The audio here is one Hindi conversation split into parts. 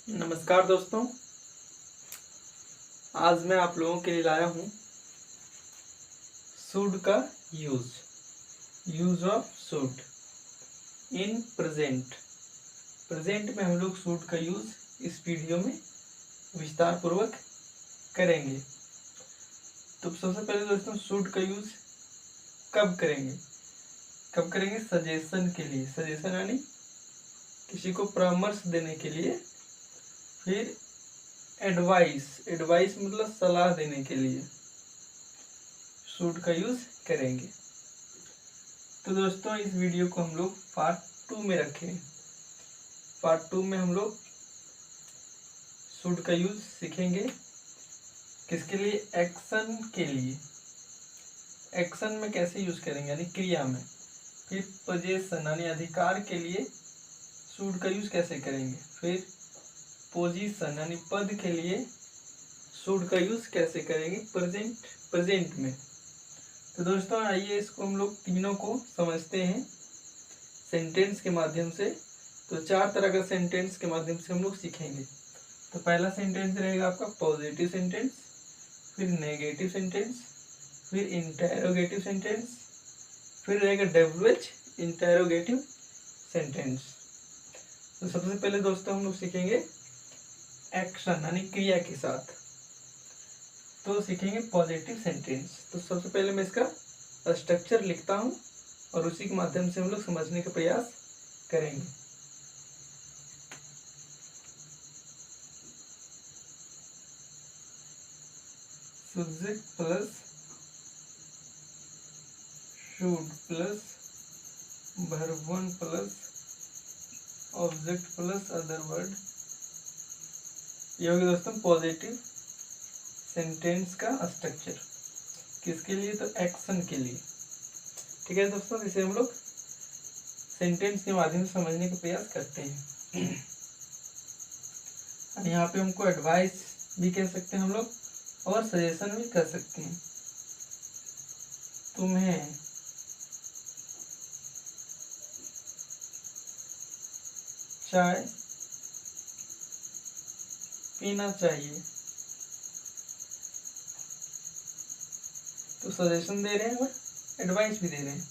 नमस्कार दोस्तों, आज मैं आप लोगों के लिए लाया हूँ शुड का use of should in present. Present में हम लोग शुड का यूज इस वीडियो में विस्तार पूर्वक करेंगे। तो सबसे पहले दोस्तों शुड का यूज कब करेंगे सजेशन के लिए। सजेशन यानी किसी को परामर्श देने के लिए। फिर एडवाइस मतलब सलाह देने के लिए शुड का यूज करेंगे। तो दोस्तों इस वीडियो को हम लोग पार्ट 2 में रखें। पार्ट 2 में हम लोग शुड का यूज सीखेंगे किसके लिए? एक्शन के लिए। एक्शन में कैसे यूज करेंगे यानी क्रिया में। फिर पोजीशन यानी अधिकार के लिए शुड का यूज कैसे करेंगे। फिर पोजीशन यानी पद के लिए शुड का यूज कैसे करेंगे प्रेजेंट में। तो दोस्तों आइए इसको हम लोग तीनों को समझते हैं सेंटेंस के माध्यम से। तो 4 तरह का सेंटेंस के माध्यम से हम लोग सीखेंगे। तो पहला सेंटेंस रहेगा आपका पॉजिटिव सेंटेंस, फिर नेगेटिव सेंटेंस, फिर इंटरोगेटिव सेंटेंस, फिर रहेगा WH इंटरोगेटिव सेंटेंस। तो सबसे पहले दोस्तों हम लोग सीखेंगे एक्शन यानी क्रिया के साथ। तो सीखेंगे पॉजिटिव सेंटेंस। तो सबसे पहले मैं इसका स्ट्रक्चर लिखता हूँ और उसी के माध्यम से हम लोग समझने का प्रयास करेंगे। Subject plus should plus verb 1 plus object plus other word. ये होगी दोस्तों पॉजिटिव सेंटेंस का स्ट्रक्चर। किसके लिए? तो एक्शन के लिए। ठीक है दोस्तों, इसे हम लोग सेंटेंस के माध्यम से समझने का प्रयास करते हैं। यहाँ पे हमको एडवाइस भी कह सकते हैं हम लोग और सजेशन भी कर सकते हैं। तुम्हें चाय पीना चाहिए। तो सजेशन दे रहे हैं और एडवाइस भी दे रहे हैं।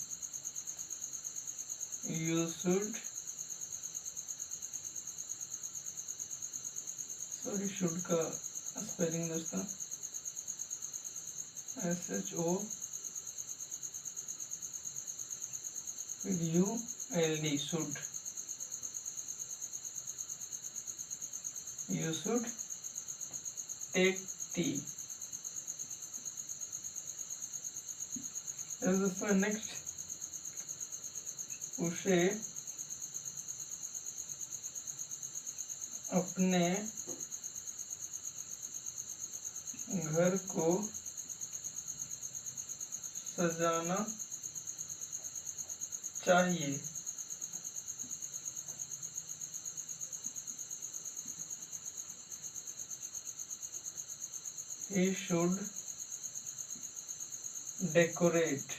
यू शुड, सॉरी शुड का स्पेलिंग दोस्तों SHOULD should. You should take tea। दोस्तों नेक्स्ट, उसे अपने घर को सजाना चाहिए। He should decorate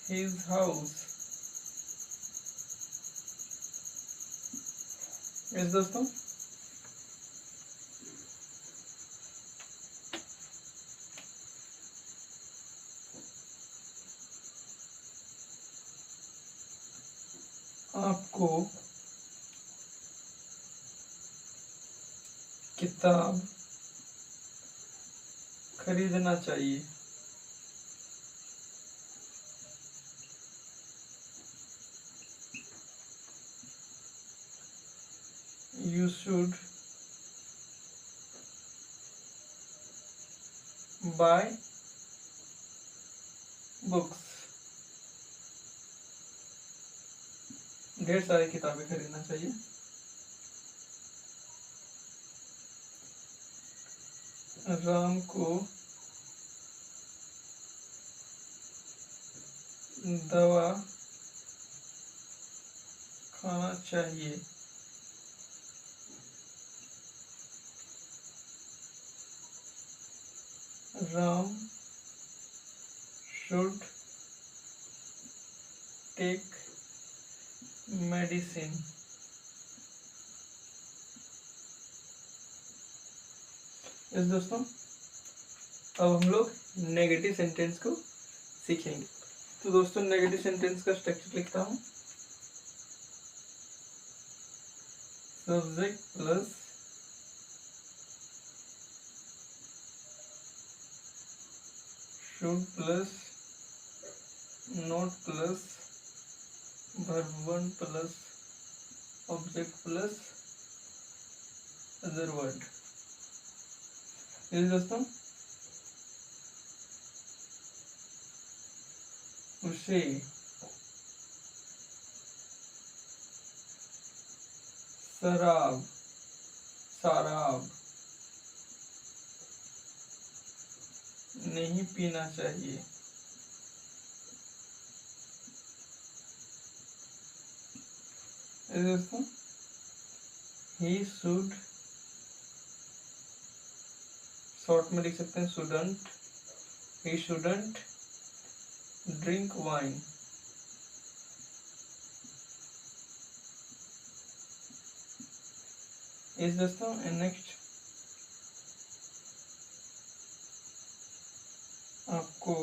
his house। Yes दोस्तों, आपको किताब खरीदना चाहिए। You should buy books। ढेर सारी किताबें खरीदना चाहिए। राम को दवा खाना चाहिए। Ram should take medicine. Yes दोस्तों, अब हम लोग नेगेटिव सेंटेंस को सीखेंगे। तो दोस्तों नेगेटिव सेंटेंस का स्ट्रक्चर लिखता हूँ। Subject plus should plus note plus verb one plus object plus other word. दोस्तों उसे शराब शराब नहीं पीना चाहिए। दोस्तों ही शुड, शॉर्ट में लिख सकते हैं shouldn't, he shouldn't drink wine. इस दोस्तों नेक्स्ट आपको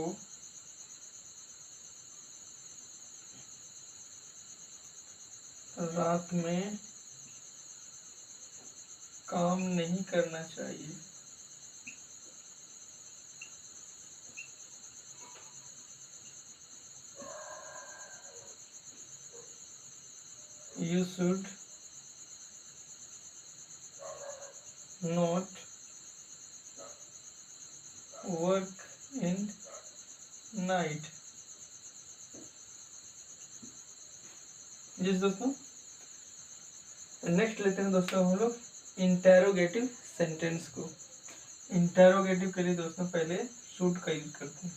रात में काम नहीं करना चाहिए। You should not work in night। जी दोस्तों नेक्स्ट लेते हैं दोस्तों हम लोग इंटेरोगेटिव सेंटेंस को। इंटेरोगेटिव के लिए दोस्तों पहले शुड का यूज करते हैं।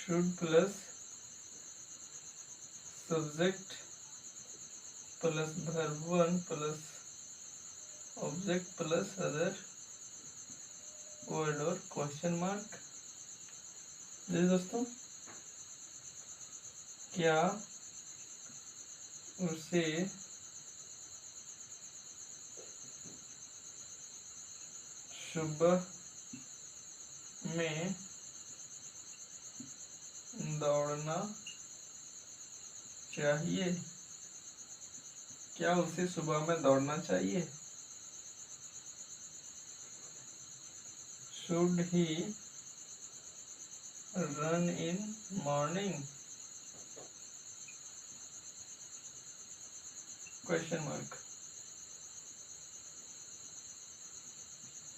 Should plus subject plus verb one plus object plus other word और क्वेश्चन मार्क। जी दोस्तों क्या उसे सुबह में दौड़ना चाहिए? क्या उसे सुबह में दौड़ना चाहिए? Should he run in morning? Question mark.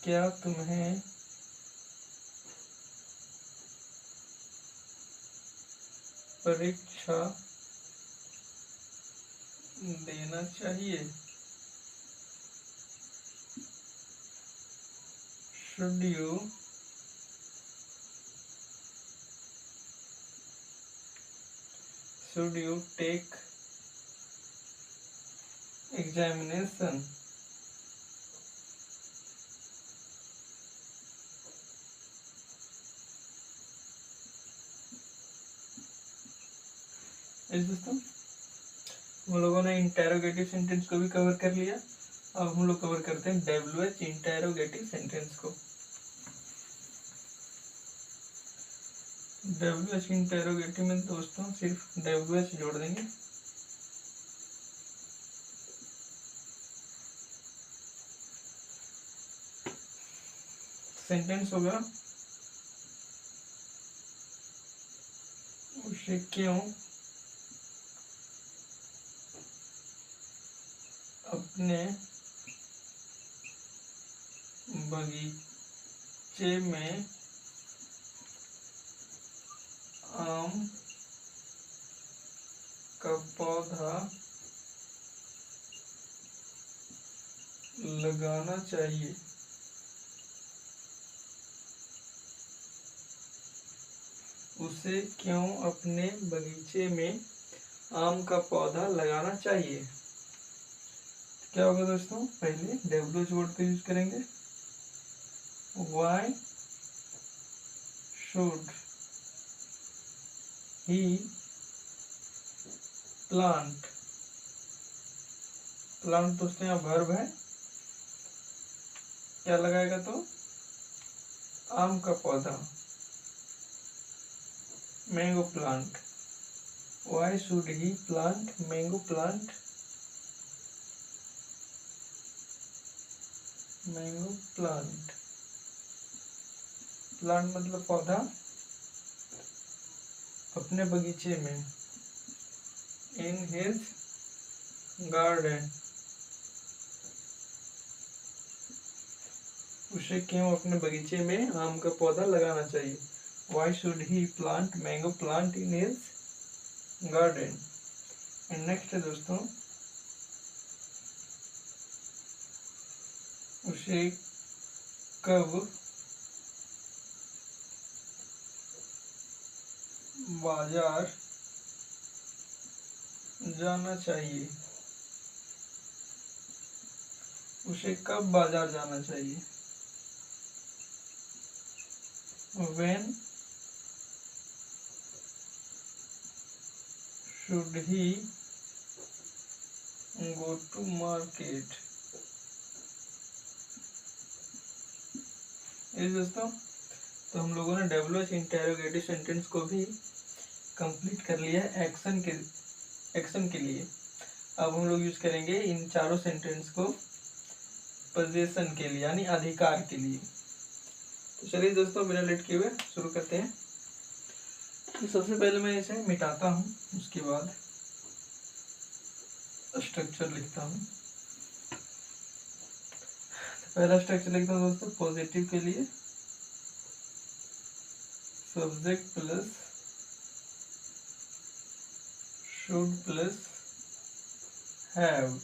क्या तुम्हें परीक्षा देना चाहिए? Should you take examination? इस दोस्तों हम लोगों ने इंटेरोगेटिव सेंटेंस को भी कवर कर लिया। अब हम लोग कवर करते हैं WH इंटेरोगेटिव सेंटेंस को। WH इंटेरोगेटिव में दोस्तों सिर्फ WH जोड़ देंगे। सेंटेंस होगा उसे क्यों अपने बगीचे में आम का पौधा लगाना चाहिए? उसे क्यों अपने बगीचे में आम का पौधा लगाना चाहिए? क्या होगा दोस्तों, पहले WH वर्ड का यूज करेंगे। Why should he plant. Plant दोस्तों यहाँ वर्ब है, क्या लगाएगा तो आम का पौधा, mango plant. Why should he plant mango plant, mango plant. Plant मतलब पौधा अपने बगीचे में, इन हिज गार्डन। उसे क्यों अपने बगीचे में आम का पौधा लगाना चाहिए। Why should he plant mango plant in his garden. And next है दोस्तों, उसे कब बाजार जाना चाहिए। उसे कब बाजार जाना चाहिए। When should he go to market। ये दोस्तों, तो हम लोगों ने WH इंटेरोगेटिव सेंटेंस को भी कंप्लीट कर लिया है एक्शन के लिए। अब हम लोग यूज करेंगे इन चारों सेंटेंस को पोजीशन के लिए, यानी अधिकार के लिए। तो चलिए दोस्तों बिना लेट किए हुए शुरू करते हैं। तो सबसे पहले मैं इसे मिटाता हूँ, उसके बाद स्ट्रक्चर लिखता हूँ। पहला स्ट्रक्चर लिखता हूँ दोस्तों, पॉजिटिव के लिए subject plus should plus have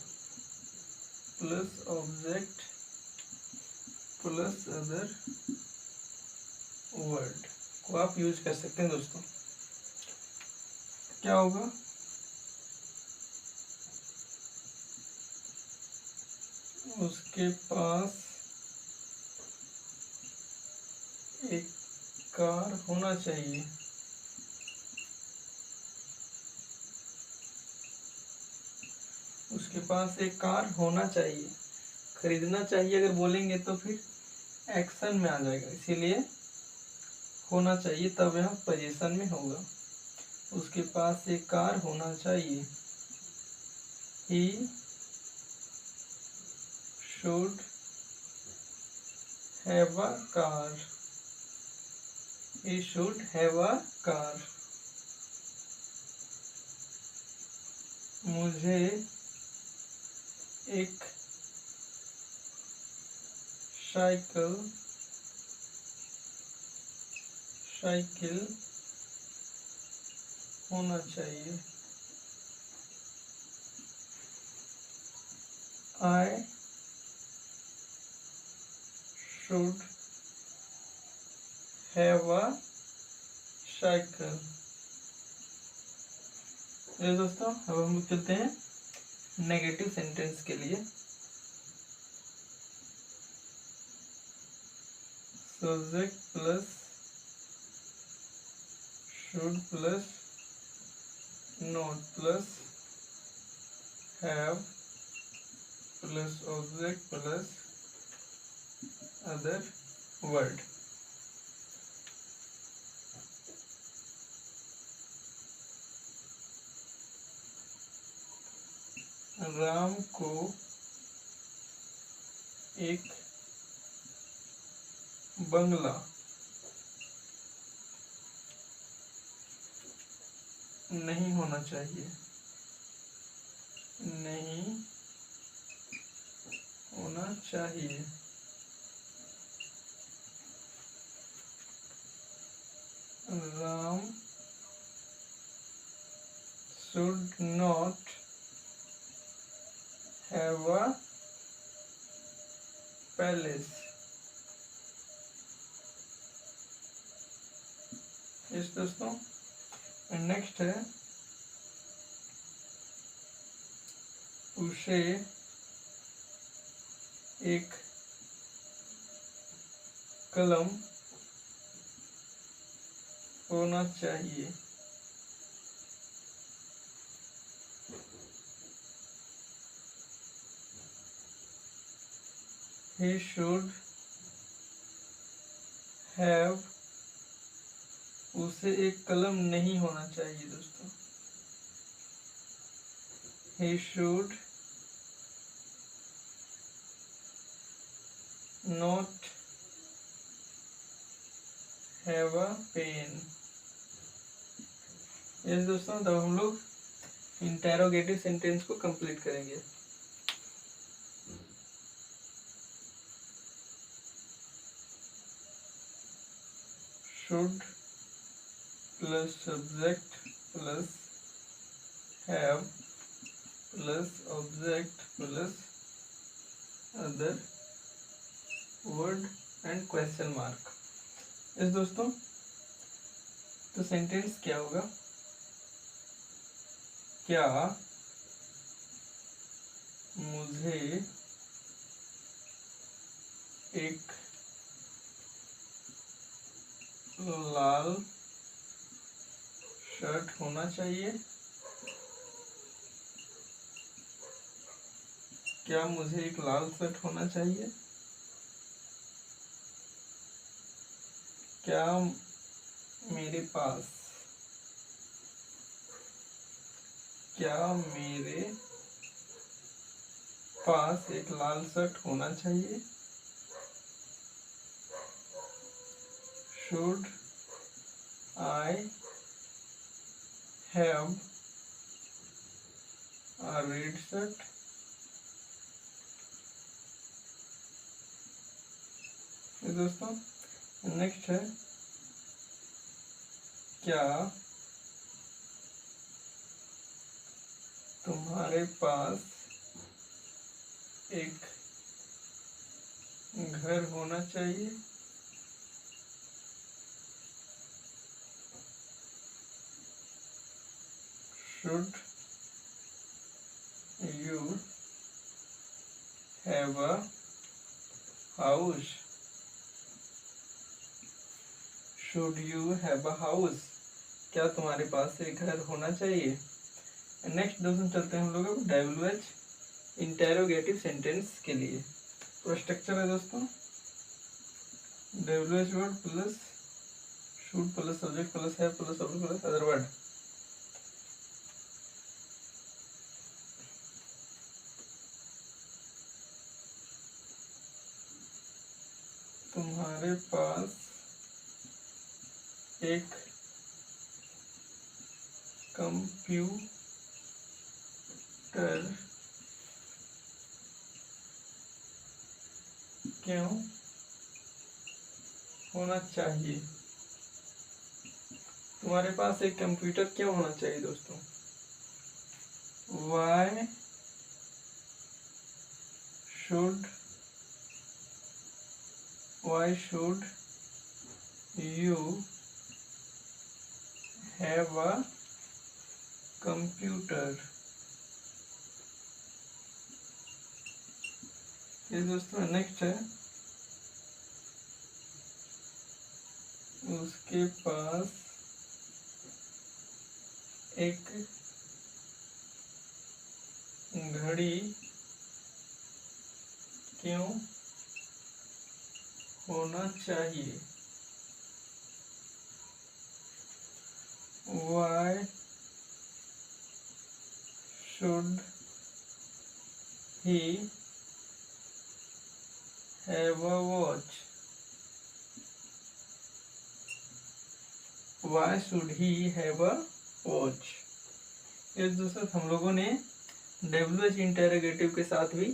plus object plus other word को आप यूज कर सकते हैं दोस्तों। क्या होगा, उसके पास एक कार होना चाहिए। उसके पास एक कार होना चाहिए। खरीदना चाहिए अगर बोलेंगे तो फिर एक्शन में आ जाएगा, इसीलिए होना चाहिए तब यहाँ पोजीशन में होगा। उसके पास एक कार होना चाहिए। ही should have a car। He should have a car। मुझे एक साइकिल होना चाहिए। I should have a cycle. ये दोस्तों अब हम चलते हैं नेगेटिव सेंटेंस के लिए। Subject plus should plus not plus have plus object plus other word. Ram को एक बंगला नहीं होना चाहिए। नहीं होना चाहिए। Ram should not have a palace। इस दोस्तों नेक्स्ट है, उसे एक कलम होना चाहिए। he should have, उसे एक कलम नहीं होना चाहिए दोस्तों। he should not have a pen। Yes दोस्तों, तब हम लोग इंटेरोगेटिव सेंटेंस को कंप्लीट करेंगे। should plus subject plus have plus object plus other word and question mark. इस दोस्तों, तो सेंटेंस क्या होगा? क्या मुझे एक लाल शर्ट होना चाहिए? क्या मुझे एक लाल शर्ट होना चाहिए? क्या मेरे पास एक लाल शर्ट होना चाहिए? Should I have a red shirt? दोस्तों, नेक्स्ट है, क्या तुम्हारे पास एक घर होना चाहिए? Should you have a house? Should you have a house? क्या तुम्हारे पास एक घर होना चाहिए? नेक्स्ट दोस्तों, चलते हैं हम लोग WH इंटेरोगेटिव सेंटेंस के लिए। तो स्ट्रक्चर है दोस्तों, WH word plus should plus subject plus have plus object plus other word. तुम्हारे पास एक कंप्यूटर क्यों होना चाहिए? तुम्हारे पास एक कंप्यूटर क्यों होना चाहिए दोस्तों? Why should you have a computer? ये दोस्तों नेक्स्ट है, उसके पास एक घड़ी क्यों होना चाहिए? Why should he have a watch? Why should he have a watch? इस दोस्तों, हम लोगों ने WH इंटेरोगेटिव के साथ भी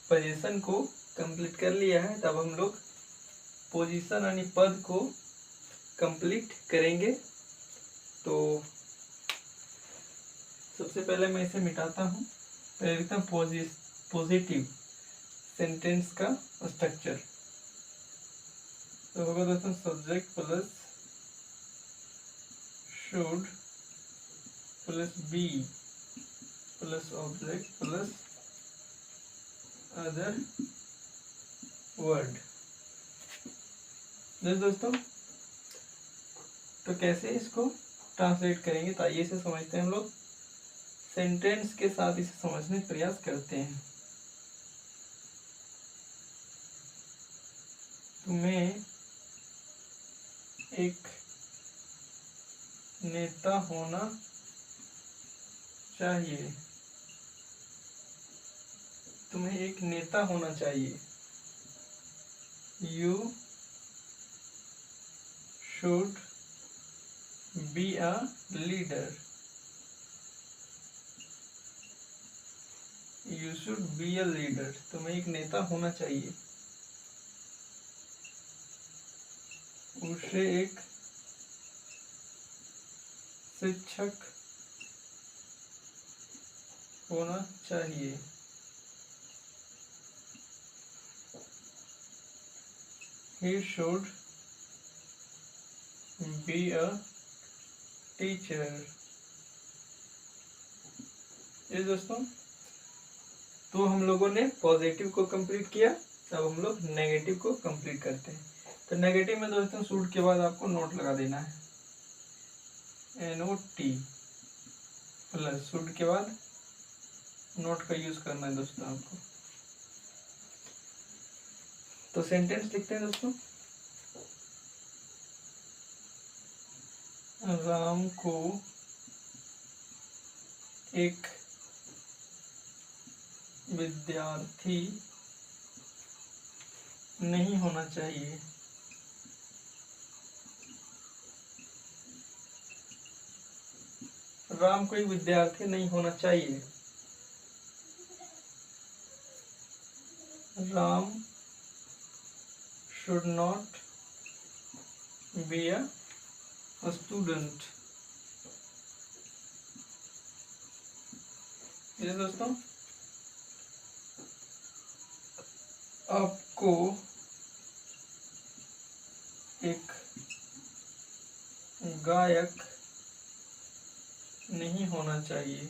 पोजीशन को कंप्लीट कर लिया है। तब हम लोग पोजीशन यानी पद को कंप्लीट करेंगे। तो सबसे पहले मैं इसे मिटाता हूँ। पहले लिखता हूँ पॉजिटिव सेंटेंस का स्ट्रक्चर। तो होगा दोस्तों subject plus should plus be plus object plus other word. दोस्तों, तो कैसे इसको ट्रांसलेट करेंगे? तो आइए इसे समझते हैं हम लोग। सेंटेंस के साथ इसे समझने का प्रयास करते हैं। तुम्हें एक नेता होना चाहिए। तुम्हें एक नेता होना चाहिए। You should be a leader. You should be a leader. तुम्हें एक नेता होना चाहिए। उसे एक शिक्षक होना चाहिए। He should be a teacher। ये दोस्तों, तो हम लोगों ने पॉजिटिव को कंप्लीट किया। अब हम लोग नेगेटिव को कंप्लीट करते हैं। तो नेगेटिव में दोस्तों शुड के बाद आपको नोट लगा देना है, NOT प्लस शुड के बाद नोट का यूज करना है दोस्तों आपको। तो सेंटेंस लिखते हैं दोस्तों। राम को एक विद्यार्थी नहीं होना चाहिए। राम को एक विद्यार्थी नहीं होना चाहिए। Ram should not be a student। ये दोस्तों, आपको एक गायक नहीं होना चाहिए।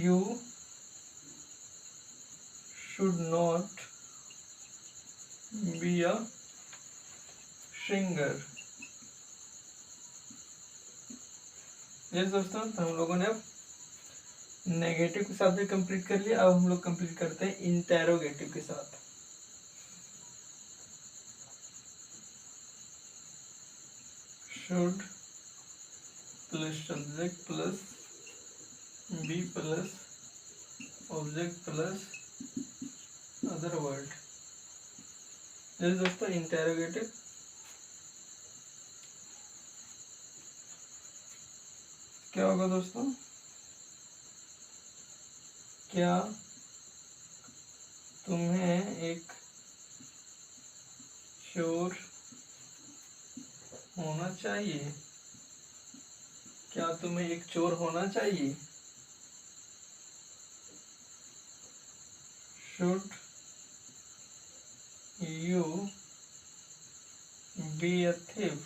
You should not be a singer। ये दोस्तों, तो हम लोगों ने अब नेगेटिव के साथ भी कंप्लीट कर लिया। अब हम लोग कंप्लीट करते हैं इंटेरोगेटिव के साथ। Should plus subject plus be plus object plus other word. ये दोस्तों इंटेरोगेटिव। क्या होगा दोस्तों? क्या तुम्हें एक चोर होना चाहिए? क्या तुम्हें एक चोर होना चाहिए? Should you be a thief।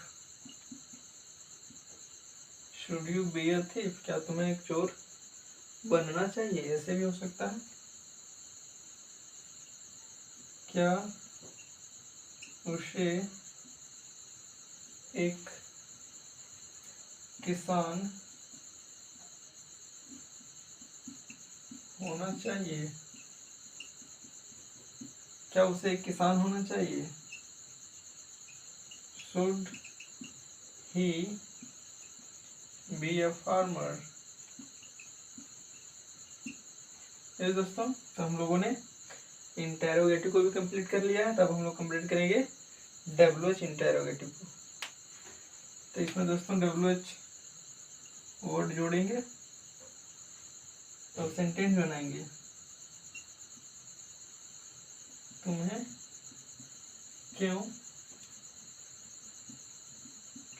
Should you be a thief। क्या तुम्हें एक चोर बनना चाहिए? ऐसे भी हो सकता है। क्या उसे एक किसान होना चाहिए? क्या उसे एक किसान होना चाहिए? Should he be a farmer. ये दोस्तों, तो हम लोगों ने इंटेरोगेटिव को भी कंप्लीट कर लिया है। तब हम लोग कंप्लीट करेंगे WH इंटेरोगेटिव को। तो इसमें दोस्तों WH वर्ड जोड़ेंगे तो सेंटेंस बनाएंगे। तुम्हें क्यों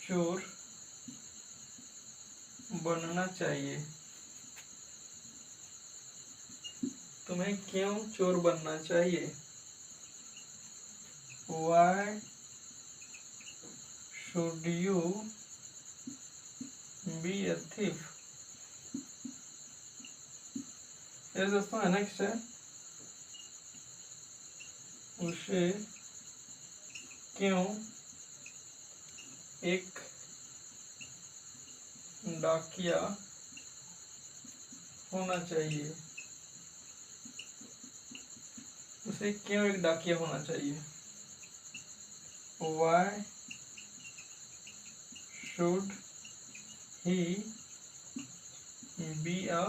चोर बनना चाहिए? तुम्हें क्यों चोर बनना चाहिए? Why should you be a thief? ये दोस्तों नेक्स्ट है, उसे क्यों एक डाकिया होना चाहिए? उसे क्यों एक डाकिया होना चाहिए? Why should he be a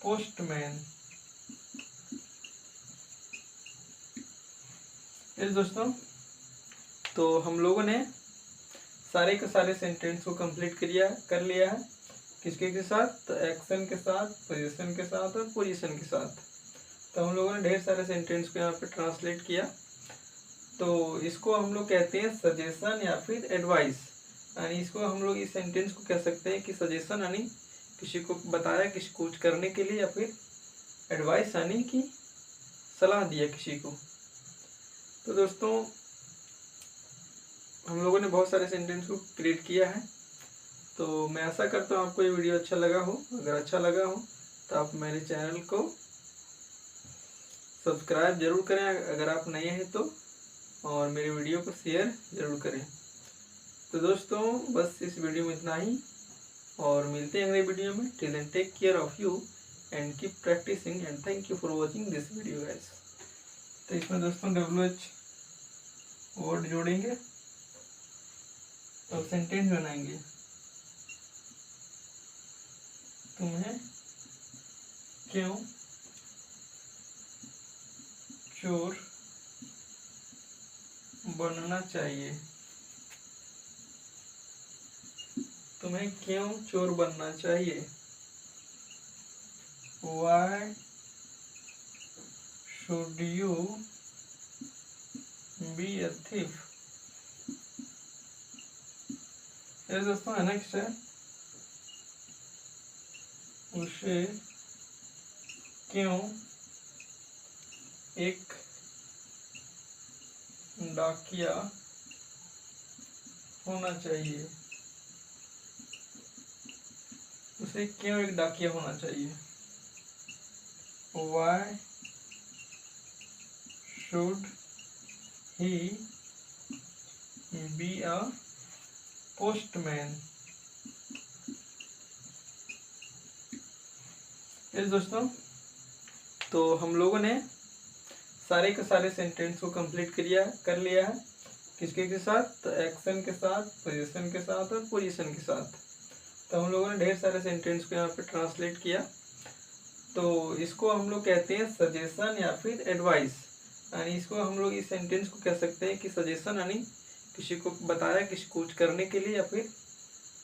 postman? Yes दोस्तों, तो हम लोगों ने सारे के सारे सेंटेंस को कंप्लीट कर लिया है। किसके के साथ? तो एक्शन के साथ, पोजीशन के साथ और पोजीशन के साथ। तो हम लोगों ने ढेर सारे सेंटेंस को यहाँ पे ट्रांसलेट किया। तो इसको हम लोग कहते हैं सजेशन या फिर एडवाइस। यानी इसको हम लोग इस सेंटेंस को कह सकते हैं कि सजेशन यानी किसी को बताया किसी कुछ करने के लिए, या फिर एडवाइस यानी कि सलाह दिया किसी को। तो दोस्तों हम लोगों ने बहुत सारे सेंटेंस को क्रिएट किया है। तो मैं आशा करता हूँ आपको ये वीडियो अच्छा लगा हो। अगर अच्छा लगा हो तो आप मेरे चैनल को सब्सक्राइब जरूर करें अगर आप नए हैं तो, और मेरे वीडियो को शेयर जरूर करें। तो दोस्तों बस इस वीडियो में इतना ही, और मिलते हैं अगले वीडियो में। Till then take care of you and keep practising and thank you for watching this video guys. तो इसमें दोस्तों WH वर्ड जोड़ेंगे और सेंटेंस बनाएंगे। तुम्हें क्यों चोर बनना चाहिए? तुम्हें क्यों चोर बनना चाहिए? Why should you be a thief? ये दोस्तों नेक्स्ट है, उसे क्यों एक डाकिया होना चाहिए? उसे क्यों एक डाकिया होना चाहिए? Why should he be a postman? Yes दोस्तों, तो हम लोगों ने सारे के सारे सेंटेंस को कंप्लीट कर लिया है। किसके के साथ? तो एक्शन के साथ, पोजीशन के साथ और पोजीशन के साथ। तो हम लोगों ने ढेर सारे सेंटेंस को यहाँ पे ट्रांसलेट किया। तो इसको हम लोग कहते हैं सजेशन या फिर एडवाइस। यानी इसको हम लोग इस सेंटेंस को कह सकते हैं कि सजेशन यानी किसी को बताया किसी कुछ करने के लिए, या फिर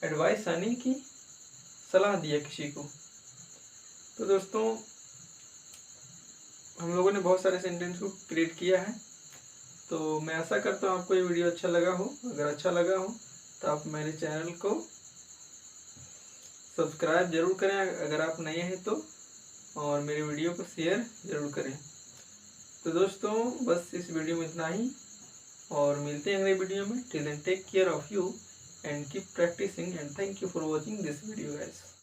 एडवाइस यानी कि सलाह दिया किसी को। तो दोस्तों हम लोगों ने बहुत सारे सेंटेंस को क्रिएट किया है। तो मैं आशा करता हूँ आपको ये वीडियो अच्छा लगा हो। अगर अच्छा लगा हो तो आप मेरे चैनल को सब्सक्राइब जरूर करें अगर आप नए हैं तो, और मेरे वीडियो को शेयर जरूर करें। तो दोस्तों बस इस वीडियो में इतना ही, और मिलते हैं अगले वीडियो में। Till then take care of you and keep practising and thank you for watching this video guys.